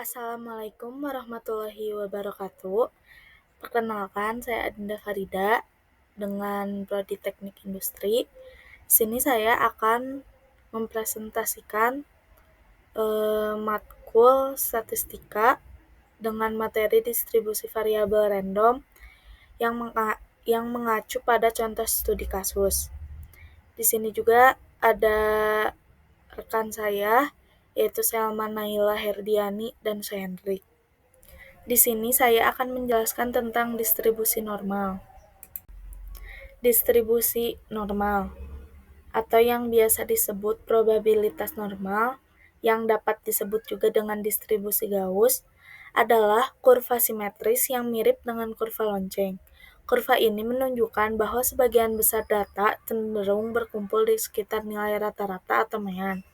Assalamualaikum warahmatullahi wabarakatuh. Perkenalkan, saya Adinda Farida dengan Prodi Teknik Industri. Di sini saya akan mempresentasikan matkul statistika dengan materi distribusi variabel random yang mengacu pada contoh studi kasus. Di sini juga ada rekan saya, yaitu Selma Naila Herdiani dan Suhendrik. Di sini saya akan menjelaskan tentang distribusi normal. Distribusi normal, atau yang biasa disebut probabilitas normal, yang dapat disebut juga dengan distribusi Gauss, adalah kurva simetris yang mirip dengan kurva lonceng. Kurva ini menunjukkan bahwa sebagian besar data cenderung berkumpul di sekitar nilai rata-rata atau mean.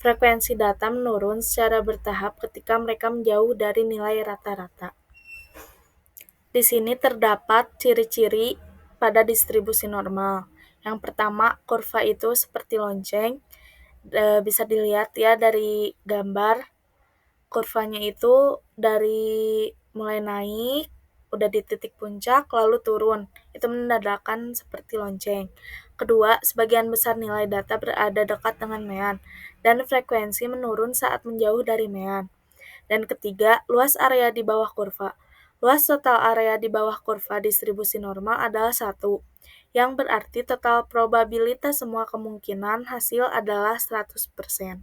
Frekuensi data menurun secara bertahap ketika mereka menjauh dari nilai rata-rata. Di sini terdapat ciri-ciri pada distribusi normal. Yang pertama, kurva itu seperti lonceng. Bisa dilihat ya dari gambar. Kurvanya itu dari mulai naik, udah di titik puncak, lalu turun. Itu menandakan seperti lonceng. Kedua, sebagian besar nilai data berada dekat dengan mean, dan frekuensi menurun saat menjauh dari mean. Dan ketiga, luas area di bawah kurva. Luas total area di bawah kurva distribusi normal adalah 1, yang berarti total probabilitas semua kemungkinan hasil adalah 100%.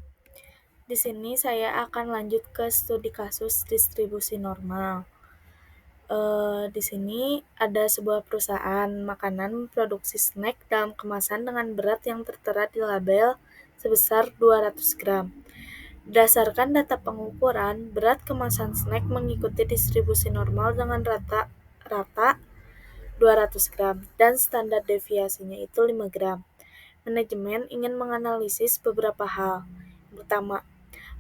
Di sini saya akan lanjut ke studi kasus distribusi normal. Di sini ada sebuah perusahaan makanan produksi snack dalam kemasan dengan berat yang tertera di label sebesar 200 gram. Berdasarkan data pengukuran, berat kemasan snack mengikuti distribusi normal dengan rata-rata 200 gram dan standar deviasinya itu 5 gram. Manajemen ingin menganalisis beberapa hal. Yang pertama,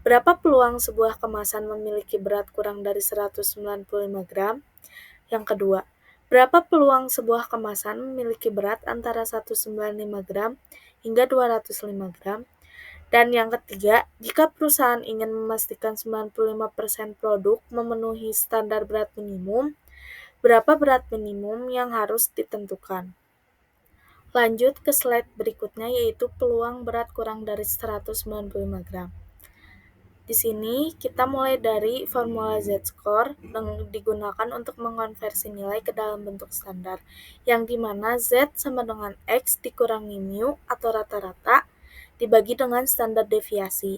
berapa peluang sebuah kemasan memiliki berat kurang dari 195 gram? Yang kedua, berapa peluang sebuah kemasan memiliki berat antara 195 gram hingga 205 gram? Dan yang ketiga, jika perusahaan ingin memastikan 95% produk memenuhi standar berat minimum, berapa berat minimum yang harus ditentukan? Lanjut ke slide berikutnya, yaitu peluang berat kurang dari 195 gram. Di sini kita mulai dari formula Z-score yang digunakan untuk mengonversi nilai ke dalam bentuk standar, yang dimana Z sama dengan X dikurangi mu atau rata-rata dibagi dengan standar deviasi.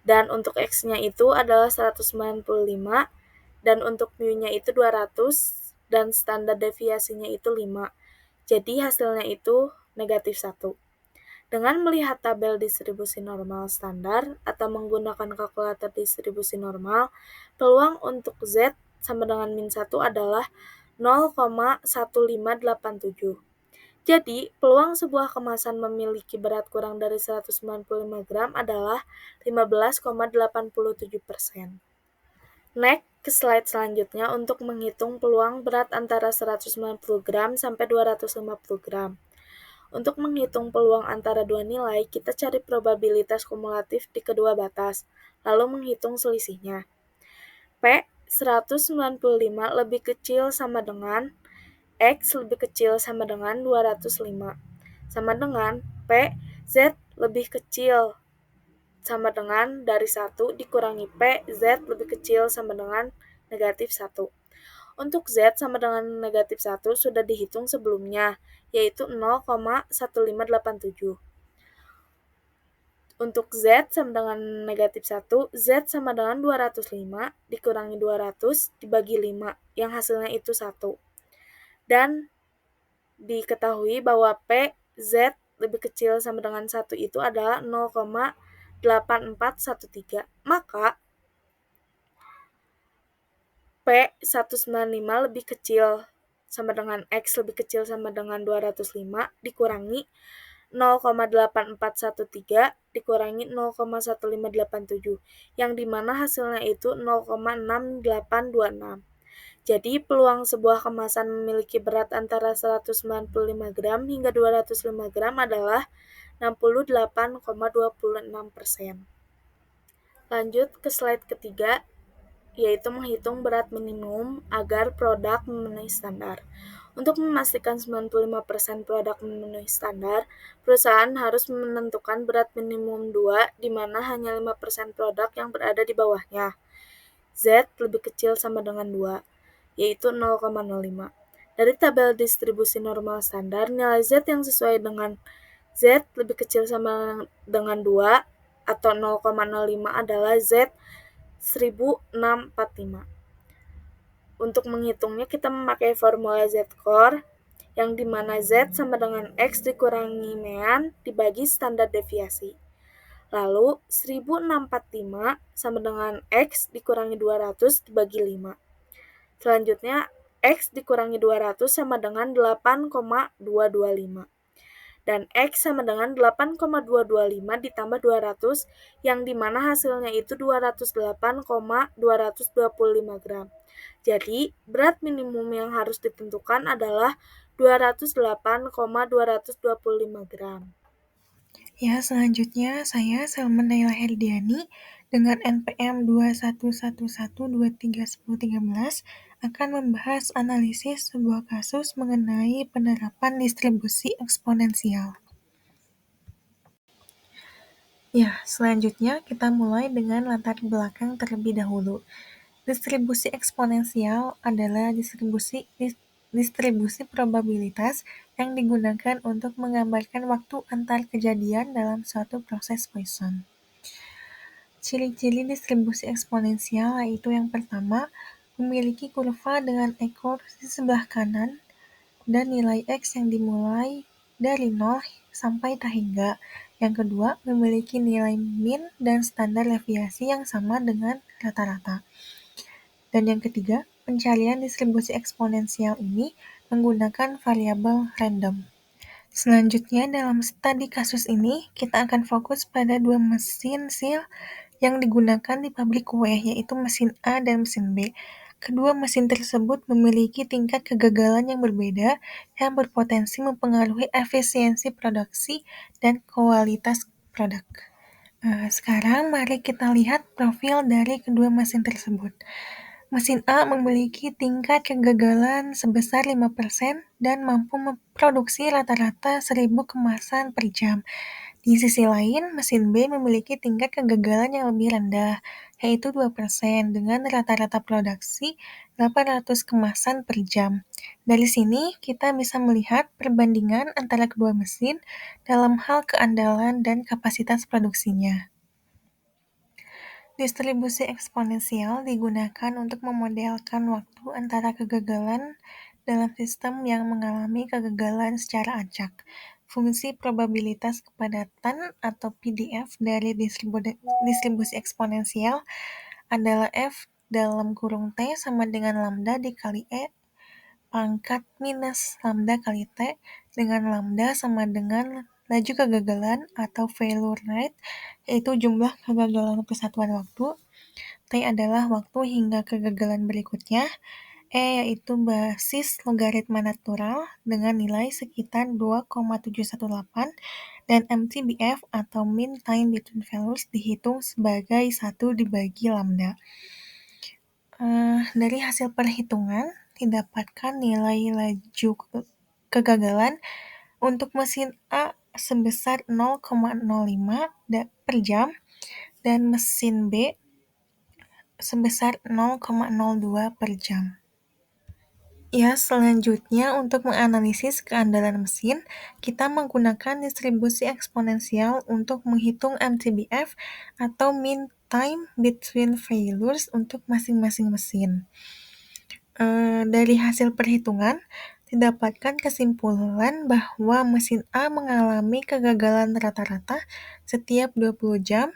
Dan untuk X-nya itu adalah 195, dan untuk mu-nya itu 200, dan standar deviasinya itu 5. Jadi hasilnya itu negatif 1. Dengan melihat tabel distribusi normal standar atau menggunakan kalkulator distribusi normal, peluang untuk Z sama dengan min 1 adalah 0,1587. Jadi, peluang sebuah kemasan memiliki berat kurang dari 195 gram adalah 15,87%. Next, ke slide selanjutnya untuk menghitung peluang berat antara 190 gram sampai 250 gram. Untuk menghitung peluang antara dua nilai, kita cari probabilitas kumulatif di kedua batas, lalu menghitung selisihnya. P 195 lebih kecil sama dengan X lebih kecil sama dengan 205, sama dengan P, Z lebih kecil sama dengan dari 1 dikurangi P, Z lebih kecil sama dengan negatif 1. Untuk Z sama dengan negatif 1 sudah dihitung sebelumnya, yaitu 0,1587. Untuk Z sama dengan negatif 1, Z sama dengan 205 dikurangi 200 dibagi 5, yang hasilnya itu 1. Dan diketahui bahwa P, Z lebih kecil sama dengan 1 itu adalah 0,8413. Maka P 195 lebih kecil sama dengan X lebih kecil sama dengan 205 dikurangi 0,8413 dikurangi 0,1587, yang dimana hasilnya itu 0,6826. Jadi, peluang sebuah kemasan memiliki berat antara 195 gram hingga 205 gram adalah 68,26%. Lanjut ke slide ketiga, yaitu menghitung berat minimum agar produk memenuhi standar. Untuk memastikan 95% produk memenuhi standar, perusahaan harus menentukan berat minimum 2, di mana hanya 5% produk yang berada di bawahnya. Z lebih kecil sama dengan 2, yaitu 0,05. Dari tabel distribusi normal standar, nilai Z yang sesuai dengan Z lebih kecil sama dengan 2 atau 0,05 adalah Z 1645. Untuk menghitungnya kita memakai formula Z-core, yang dimana Z sama dengan X dikurangi mean dibagi standar deviasi. Lalu 1645 sama dengan X dikurangi 200 dibagi 5. Selanjutnya X dikurangi 200 sama dengan 8,225. Dan X sama dengan 8,225 ditambah 200, yang dimana hasilnya itu 208,225 gram. Jadi, berat minimum yang harus ditentukan adalah 208,225 gram. Ya, selanjutnya saya Salman Naila Herdiani dengan NPM 2111231013 akan membahas analisis sebuah kasus mengenai penerapan distribusi eksponensial. Ya, selanjutnya kita mulai dengan latar belakang terlebih dahulu. Distribusi eksponensial adalah distribusi probabilitas yang digunakan untuk menggambarkan waktu antar kejadian dalam suatu proses Poisson. Ciri-ciri distribusi eksponensial yaitu yang pertama, memiliki kurva dengan ekor di sebelah kanan dan nilai X yang dimulai dari 0 sampai tak hingga. Yang kedua, memiliki nilai min dan standar deviasi yang sama dengan rata-rata. Dan yang ketiga, pencarian distribusi eksponensial ini menggunakan variabel random. Selanjutnya, dalam studi kasus ini, kita akan fokus pada dua mesin SIL yang digunakan di pabrik kue, yaitu mesin A dan mesin B. Kedua mesin tersebut memiliki tingkat kegagalan yang berbeda yang berpotensi mempengaruhi efisiensi produksi dan kualitas produk. Sekarang mari kita lihat profil dari kedua mesin tersebut. Mesin A memiliki tingkat kegagalan sebesar 5% dan mampu memproduksi rata-rata 1.000 kemasan per jam. Di sisi lain, mesin B memiliki tingkat kegagalan yang lebih rendah, yaitu 2% dengan rata-rata produksi 800 kemasan per jam. Dari sini, kita bisa melihat perbandingan antara kedua mesin dalam hal keandalan dan kapasitas produksinya. Distribusi eksponensial digunakan untuk memodelkan waktu antara kegagalan dalam sistem yang mengalami kegagalan secara acak. Fungsi probabilitas kepadatan atau PDF dari distribusi eksponensial adalah F dalam kurung T sama dengan lambda dikali E pangkat minus lambda kali T, dengan lambda sama dengan laju kegagalan atau failure rate, yaitu jumlah kegagalan persatuan waktu. T adalah waktu hingga kegagalan berikutnya. E yaitu basis logaritma natural dengan nilai sekitar 2,718, dan MTBF atau mean time between failures dihitung sebagai 1 dibagi lambda. Dari hasil perhitungan didapatkan nilai laju kegagalan untuk mesin A sebesar 0,05 per jam dan mesin B sebesar 0,02 per jam. Ya, selanjutnya untuk menganalisis keandalan mesin, kita menggunakan distribusi eksponensial untuk menghitung MTBF atau mean time between failures untuk masing-masing mesin. Dari hasil perhitungan, didapatkan kesimpulan bahwa mesin A mengalami kegagalan rata-rata setiap 20 jam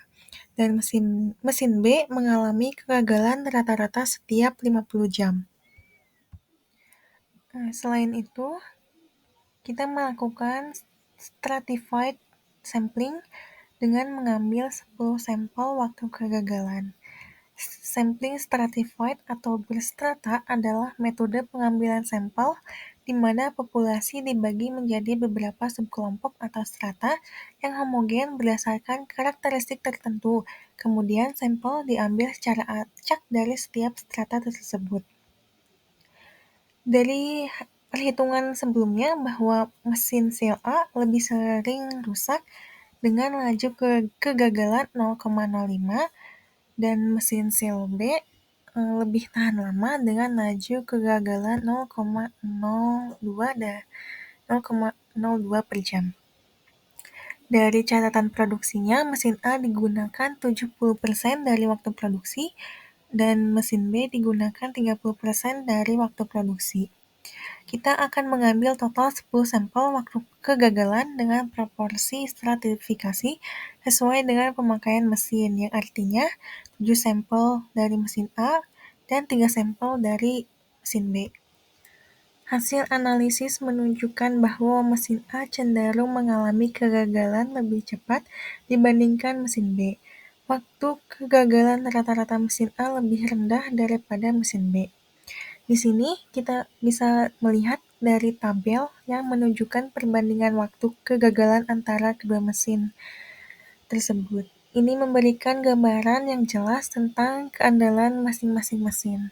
dan mesin B mengalami kegagalan rata-rata setiap 50 jam. Selain itu, kita melakukan stratified sampling dengan mengambil 10 sampel waktu kegagalan. Sampling stratified atau berstrata adalah metode pengambilan sampel di mana populasi dibagi menjadi beberapa subkelompok atau strata yang homogen berdasarkan karakteristik tertentu. Kemudian sampel diambil secara acak dari setiap strata tersebut. Dari perhitungan sebelumnya bahwa mesin sel A lebih sering rusak dengan laju kegagalan 0,05 dan mesin sel B lebih tahan lama dengan laju kegagalan 0,02 per jam. Dari catatan produksinya, mesin A digunakan 70% dari waktu produksi dan mesin B digunakan 30% dari waktu produksi. Kita akan mengambil total 10 sampel waktu kegagalan dengan proporsi stratifikasi sesuai dengan pemakaian mesin, yang artinya 7 sampel dari mesin A dan 3 sampel dari mesin B. Hasil analisis menunjukkan bahwa mesin A cenderung mengalami kegagalan lebih cepat dibandingkan mesin B. Waktu kegagalan rata-rata mesin A lebih rendah daripada mesin B. Di sini kita bisa melihat dari tabel yang menunjukkan perbandingan waktu kegagalan antara kedua mesin tersebut. Ini memberikan gambaran yang jelas tentang keandalan masing-masing mesin.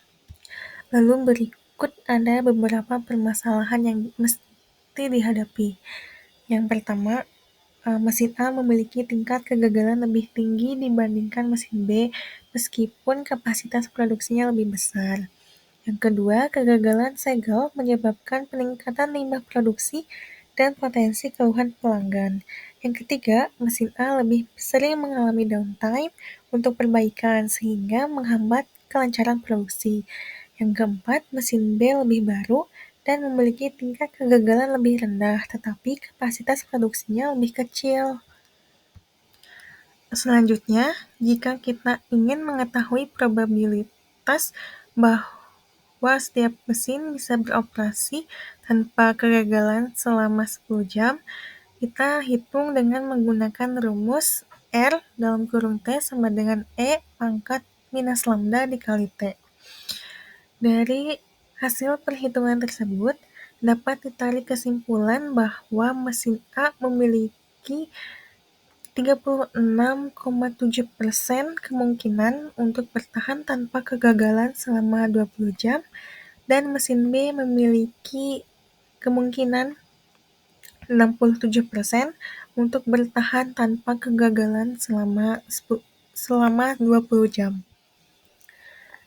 Lalu berikut ada beberapa permasalahan yang mesti dihadapi. Yang pertama, mesin A memiliki tingkat kegagalan lebih tinggi dibandingkan mesin B meskipun kapasitas produksinya lebih besar. Yang kedua, kegagalan segel menyebabkan peningkatan limbah produksi dan potensi keluhan pelanggan. Yang ketiga, mesin A lebih sering mengalami downtime untuk perbaikan sehingga menghambat kelancaran produksi. Yang keempat, mesin B lebih baru dan memiliki tingkat kegagalan lebih rendah, tetapi kapasitas produksinya lebih kecil. Selanjutnya, jika kita ingin mengetahui probabilitas bahwa setiap mesin bisa beroperasi tanpa kegagalan selama 10 jam, kita hitung dengan menggunakan rumus R dalam kurung T sama dengan E pangkat minus lambda dikali T. Dari hasil perhitungan tersebut, dapat ditarik kesimpulan bahwa mesin A memiliki 36,7% kemungkinan untuk bertahan tanpa kegagalan selama 20 jam, dan mesin B memiliki kemungkinan 67% untuk bertahan tanpa kegagalan selama 20 jam.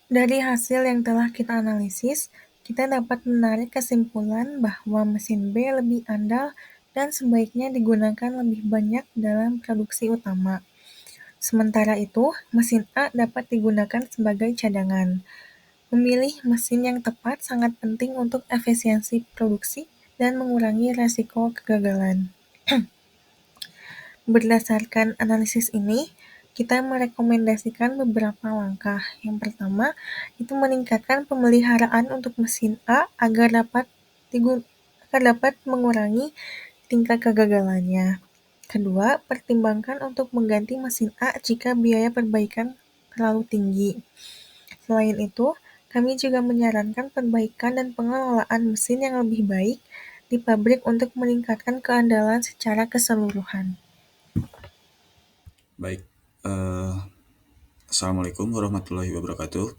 Dari hasil yang telah kita analisis, kita dapat menarik kesimpulan bahwa mesin B lebih andal dan sebaiknya digunakan lebih banyak dalam produksi utama. Sementara itu, mesin A dapat digunakan sebagai cadangan. Memilih mesin yang tepat sangat penting untuk efisiensi produksi dan mengurangi risiko kegagalan. Berdasarkan analisis ini, kita merekomendasikan beberapa langkah. Yang pertama, itu meningkatkan pemeliharaan untuk mesin A agar dapat mengurangi tingkat kegagalannya. Kedua, pertimbangkan untuk mengganti mesin A jika biaya perbaikan terlalu tinggi. Selain itu, kami juga menyarankan perbaikan dan pengelolaan mesin yang lebih baik di pabrik untuk meningkatkan keandalan secara keseluruhan. Baik, Assalamualaikum warahmatullahi wabarakatuh.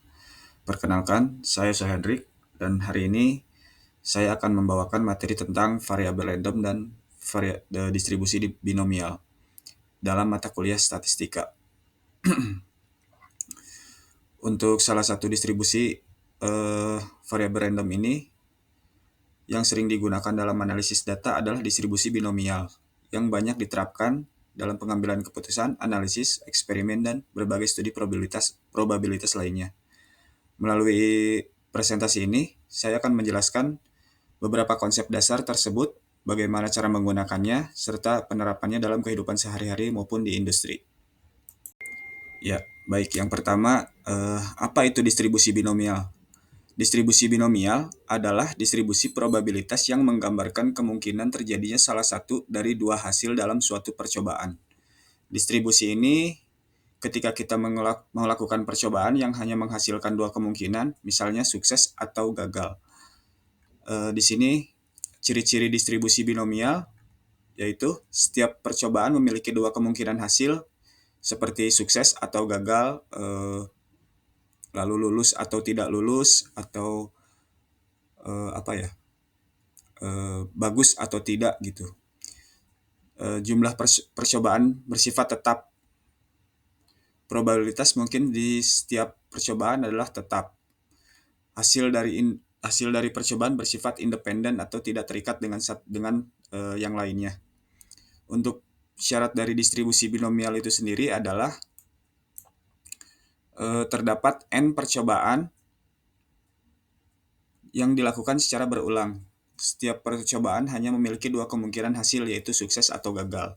Perkenalkan, saya Hendrik, dan hari ini saya akan membawakan materi tentang variabel random dan distribusi binomial dalam mata kuliah statistika. Untuk salah satu distribusi variabel random ini yang sering digunakan dalam analisis data adalah distribusi binomial yang banyak diterapkan dalam pengambilan keputusan, analisis, eksperimen, dan berbagai studi probabilitas lainnya. Melalui presentasi ini, saya akan menjelaskan beberapa konsep dasar tersebut, bagaimana cara menggunakannya, serta penerapannya dalam kehidupan sehari-hari maupun di industri. Ya, baik. Yang pertama, apa itu distribusi binomial? Distribusi binomial adalah distribusi probabilitas yang menggambarkan kemungkinan terjadinya salah satu dari dua hasil dalam suatu percobaan. Distribusi ini ketika kita melakukan percobaan yang hanya menghasilkan dua kemungkinan, misalnya sukses atau gagal. Di sini ciri-ciri distribusi binomial yaitu setiap percobaan memiliki dua kemungkinan hasil seperti sukses atau gagal, lalu lulus atau tidak lulus, atau bagus atau tidak gitu. Jumlah percobaan bersifat tetap. Probabilitas mungkin di setiap percobaan adalah tetap. Hasil dari percobaan bersifat independen atau tidak terikat dengan yang lainnya. Untuk syarat dari distribusi binomial itu sendiri adalah terdapat n percobaan yang dilakukan secara berulang. Setiap percobaan hanya memiliki dua kemungkinan hasil, yaitu sukses atau gagal.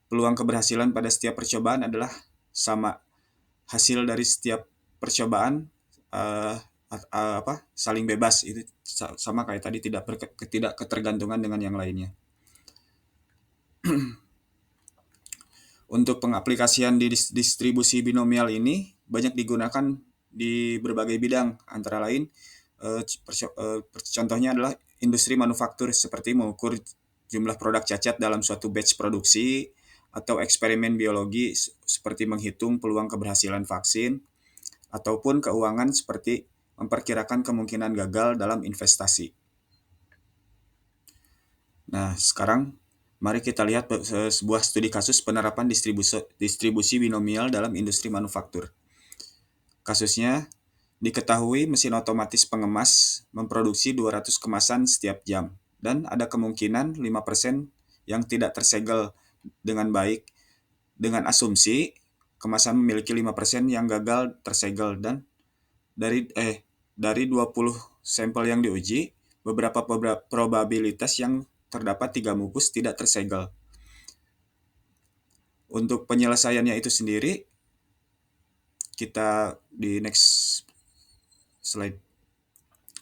Peluang keberhasilan pada setiap percobaan adalah sama. Hasil dari setiap percobaan saling bebas, itu sama kayak tadi, tidak ketergantungan dengan yang lainnya. Untuk pengaplikasian di distribusi binomial ini banyak digunakan di berbagai bidang, antara lain contohnya adalah industri manufaktur, seperti mengukur jumlah produk cacat dalam suatu batch produksi, atau eksperimen biologi seperti menghitung peluang keberhasilan vaksin, ataupun keuangan seperti memperkirakan kemungkinan gagal dalam investasi. Nah, sekarang mari kita lihat sebuah studi kasus penerapan distribusi binomial dalam industri manufaktur. Kasusnya, diketahui mesin otomatis pengemas memproduksi 200 kemasan setiap jam, dan ada kemungkinan 5% yang tidak tersegel dengan baik, dengan asumsi kemasan memiliki 5% yang gagal tersegel, dan dari 20 sampel yang diuji, beberapa probabilitas yang terdapat 3 bungkus tidak tersegel. Untuk penyelesaiannya itu sendiri, kita di next slide.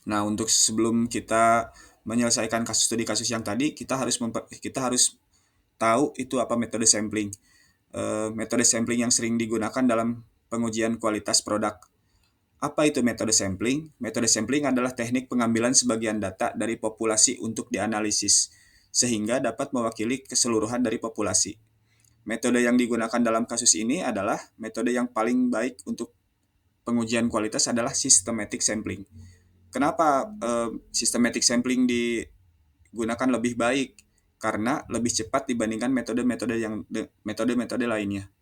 Nah, untuk sebelum kita menyelesaikan studi kasus yang tadi, kita harus tahu itu apa metode sampling. Metode sampling yang sering digunakan dalam pengujian kualitas produk. Apa itu metode sampling? Metode sampling adalah teknik pengambilan sebagian data dari populasi untuk dianalisis, sehingga dapat mewakili keseluruhan dari populasi. Metode yang digunakan dalam kasus ini adalah metode yang paling baik untuk pengujian kualitas adalah systematic sampling. Kenapa systematic sampling digunakan lebih baik? Karena lebih cepat dibandingkan metode-metode lainnya.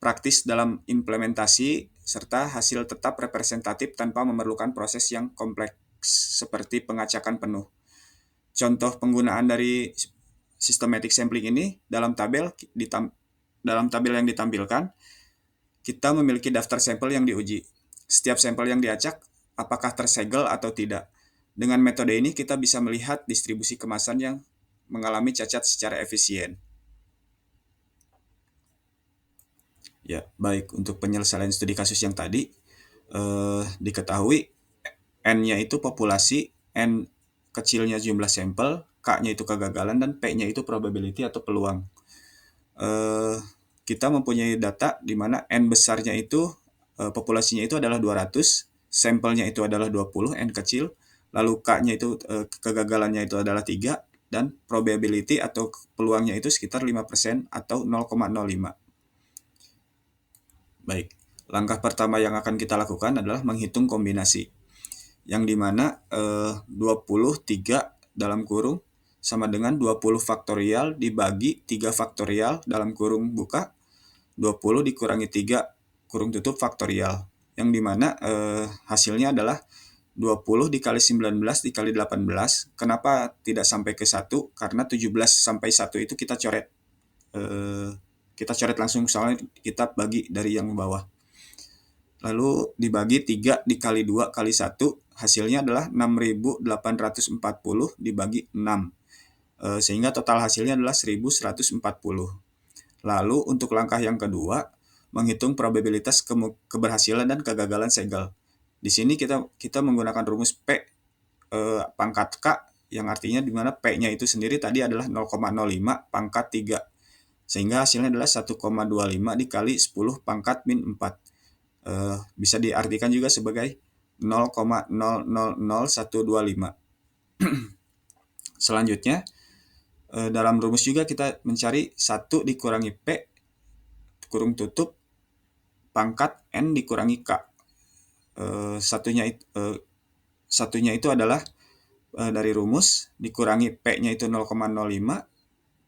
Praktis dalam implementasi, serta hasil tetap representatif tanpa memerlukan proses yang kompleks seperti pengacakan penuh. Contoh penggunaan dari systematic sampling ini dalam tabel yang ditampilkan, kita memiliki daftar sampel yang diuji. Setiap sampel yang diacak apakah tersegel atau tidak. Dengan metode ini kita bisa melihat distribusi kemasan yang mengalami cacat secara efisien. Ya, baik, untuk penyelesaian studi kasus yang tadi, diketahui N-nya itu populasi, N kecilnya jumlah sampel, K-nya itu kegagalan, dan P-nya itu probability atau peluang. Kita mempunyai data di mana N besarnya itu, populasinya itu adalah 200, sampelnya itu adalah 20, N kecil, lalu K-nya itu, kegagalannya itu adalah 3, dan probability atau peluangnya itu sekitar 5% atau 0,05. Baik, langkah pertama yang akan kita lakukan adalah menghitung kombinasi, yang dimana 23 dalam kurung sama dengan 20 faktorial dibagi 3 faktorial dalam kurung buka, 20 dikurangi 3 kurung tutup faktorial, yang dimana hasilnya adalah 20 dikali 19 dikali 18. Kenapa tidak sampai ke 1? Karena 17 sampai 1 itu kita coret. Kita coret langsung, soalnya kita bagi dari yang bawah. Lalu dibagi 3 dikali 2 kali 1, hasilnya adalah 6.840 dibagi 6. Sehingga total hasilnya adalah 1.140. Lalu untuk langkah yang kedua, menghitung probabilitas keberhasilan dan kegagalan segel. Di sini kita menggunakan rumus P pangkat K, yang artinya di mana P-nya itu sendiri tadi adalah 0,05 pangkat 3. Sehingga hasilnya adalah 1,25 dikali 10 pangkat min 4. Bisa diartikan juga sebagai 0,000125. Selanjutnya, dalam rumus juga kita mencari 1 dikurangi P kurung tutup pangkat N dikurangi K. Satunya itu adalah dari rumus dikurangi P-nya itu 0,05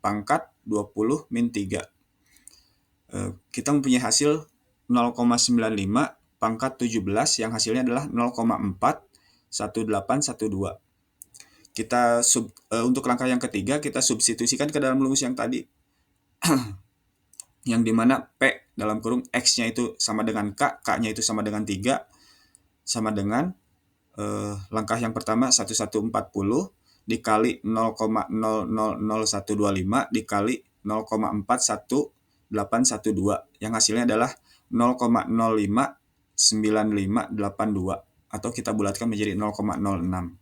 pangkat 20 min 3. Kita mempunyai hasil 0,95 pangkat 17 yang hasilnya adalah 0,41812. Untuk langkah yang ketiga kita substitusikan ke dalam rumus yang tadi yang dimana P dalam kurung X-nya itu sama dengan K, K-nya itu sama dengan 3, sama dengan langkah yang pertama 1140 dikali 0,000125 dikali 0,41812 yang hasilnya adalah 0,059582 atau kita bulatkan menjadi 0,06.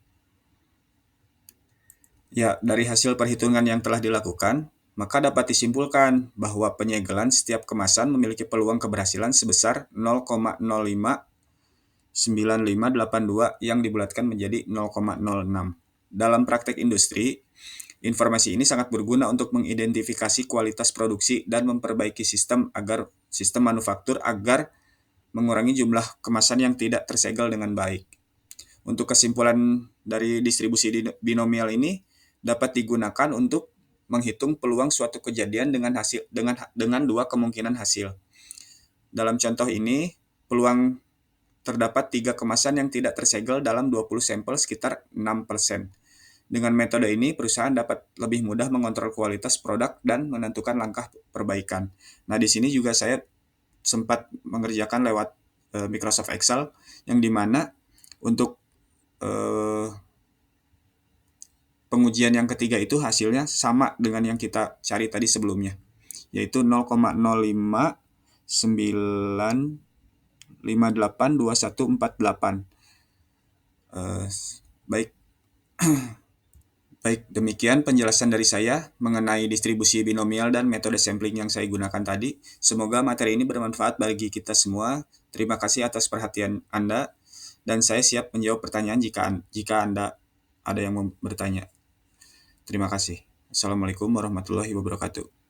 Ya, dari hasil perhitungan yang telah dilakukan, maka dapat disimpulkan bahwa penyegelan setiap kemasan memiliki peluang keberhasilan sebesar 0,059582 yang dibulatkan menjadi 0,06. Dalam praktek industri, informasi ini sangat berguna untuk mengidentifikasi kualitas produksi dan memperbaiki sistem manufaktur agar mengurangi jumlah kemasan yang tidak tersegel dengan baik. Untuk kesimpulan dari distribusi binomial ini dapat digunakan untuk menghitung peluang suatu kejadian dengan dua kemungkinan hasil. Dalam contoh ini, peluang terdapat 3 kemasan yang tidak tersegel dalam 20 sampel sekitar 6%. Dengan metode ini, perusahaan dapat lebih mudah mengontrol kualitas produk dan menentukan langkah perbaikan. Nah, di sini juga saya sempat mengerjakan lewat Microsoft Excel, yang dimana untuk pengujian yang ketiga itu hasilnya sama dengan yang kita cari tadi sebelumnya, yaitu 0,0595882148. Baik, demikian penjelasan dari saya mengenai distribusi binomial dan metode sampling yang saya gunakan tadi. Semoga materi ini bermanfaat bagi kita semua. Terima kasih atas perhatian Anda, dan saya siap menjawab pertanyaan jika Anda ada yang mau bertanya. Terima kasih. Assalamualaikum warahmatullahi wabarakatuh.